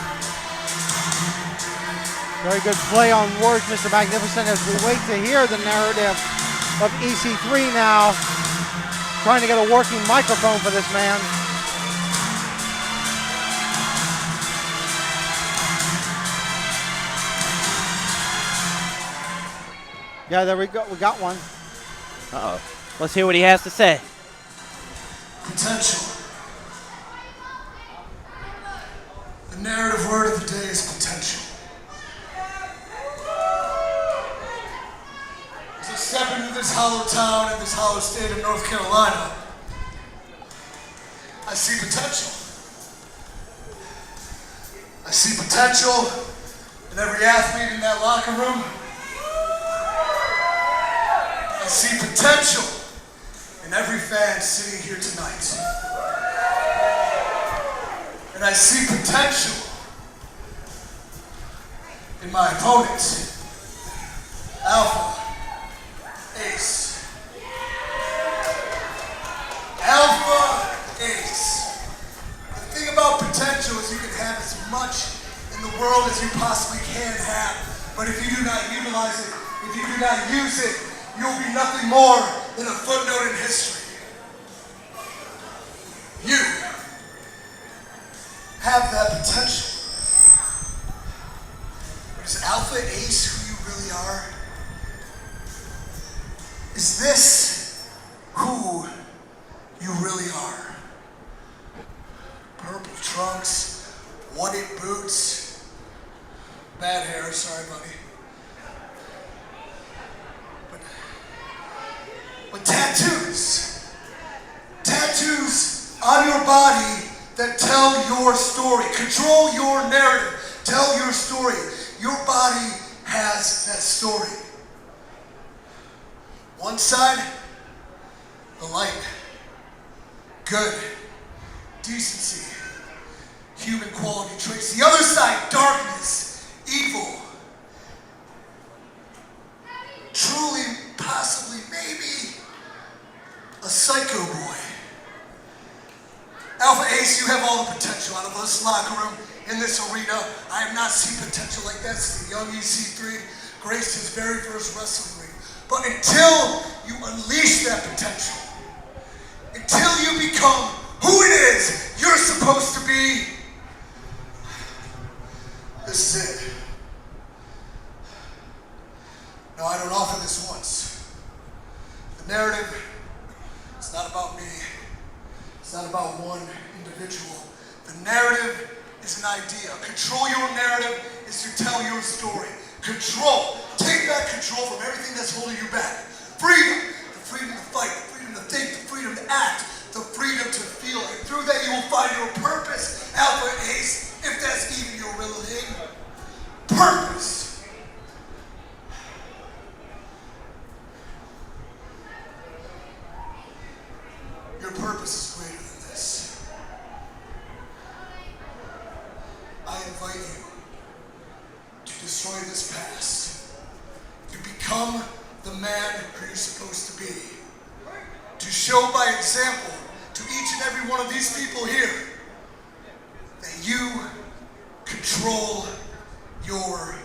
Speaker 8: Very good play on words, Mr. Magnificent, as we wait to hear the narrative of EC3 now. Trying to get a working microphone for this man. Yeah, there we go. We got one.
Speaker 7: Uh-oh. Let's hear what he has to say.
Speaker 1: Potential. The narrative word of the day is potential. As I step into this hollow town in this hollow state of North Carolina, I see potential. I see potential in every athlete in that locker room. I see potential in every fan sitting here tonight. And I see potential in my opponent, Alpha Ace. Alpha Ace. The thing about potential is you can have as much in the world as you possibly can have, but if you do not utilize it, if you do not use it, you'll be nothing more than a footnote in history. You have that potential. But is Alpha Ace who you really are? Is this who you really are? Purple trunks, wooded boots, bad hair, sorry buddy. But tattoos. Tattoos on your body that tell your story. Control your narrative. Tell your story. Your body has that story. One side, the light. Good. Decency. Human quality traits. The other side, darkness. Evil. Truly, possibly, maybe a psycho boy. Alpha Ace, you have all the potential out of this locker room, in this arena. I have not seen potential like that since the young EC3 graced his very first wrestling ring. But until you unleash that potential, until you become who it is you're supposed to be, this is it. No, I don't offer this once. The narrative, it's not about me. It's not about one individual. The narrative is an idea. Control your narrative is to tell your story. Control. Take back control from everything that's holding you back. Freedom. The freedom to fight, the freedom to think, the freedom to act, the freedom to feel. And through that you will find your purpose, Alpha Ace, if that's even your real name. Purpose. Your purpose is greater than this. I invite
Speaker 12: become the man who you're supposed to be. To show by example to each and every one of these people here that you control your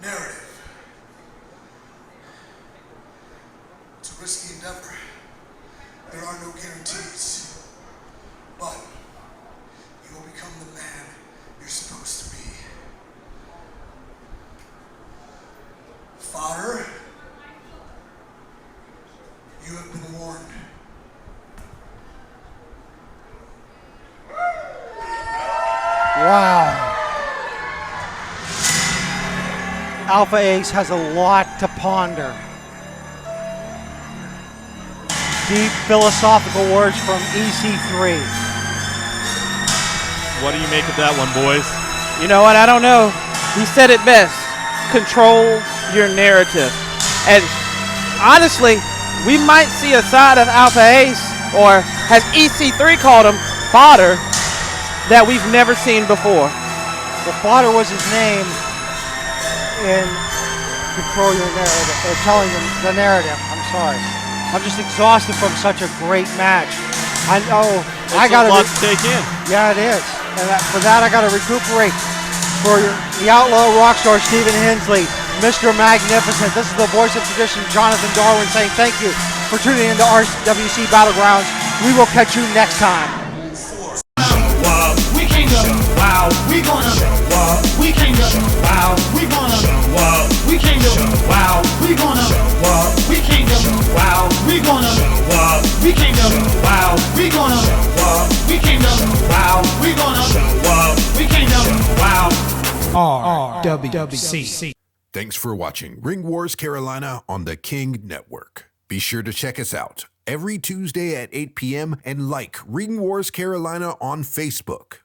Speaker 12: narrative. It's a risky endeavor. There are no guarantees, but you will become the man you're supposed to be. Fodder, you have been warned.
Speaker 8: Wow. Alpha Ace has a lot to ponder. Deep philosophical words from EC3.
Speaker 9: What do you make of that one, boys?
Speaker 7: You know what? I don't know. He said it best. Control your narrative. And honestly, we might see a side of Alpha Ace, or as EC3 called him, fodder, that we've never seen before.
Speaker 8: Well, fodder was his name in Control Your Narrative, or telling them the narrative. I'm sorry. I'm just exhausted from such a great match. I know I got
Speaker 9: a lot to take in.
Speaker 8: Yeah, it is. And for that, I got to recuperate. For the Outlaw Rockstar Stephen Hensley, Mr. Magnificent. This is the voice of tradition, Jonathan Darwin, saying thank you for tuning into RWC Battlegrounds. We will catch you next time.
Speaker 2: We came to wow, we gonna wow, we came to wow, we gonna wow, we came to wow, we gonna wow, we came to wow, we gonna wow, we came to wow, we gonna wow, we came to wow, we gonna wow, we came to wow. RWC.
Speaker 13: Thanks for watching Ring Wars Carolina on the King Network. Be sure to check us out every Tuesday at 8 p.m. and like Ring Wars Carolina on Facebook.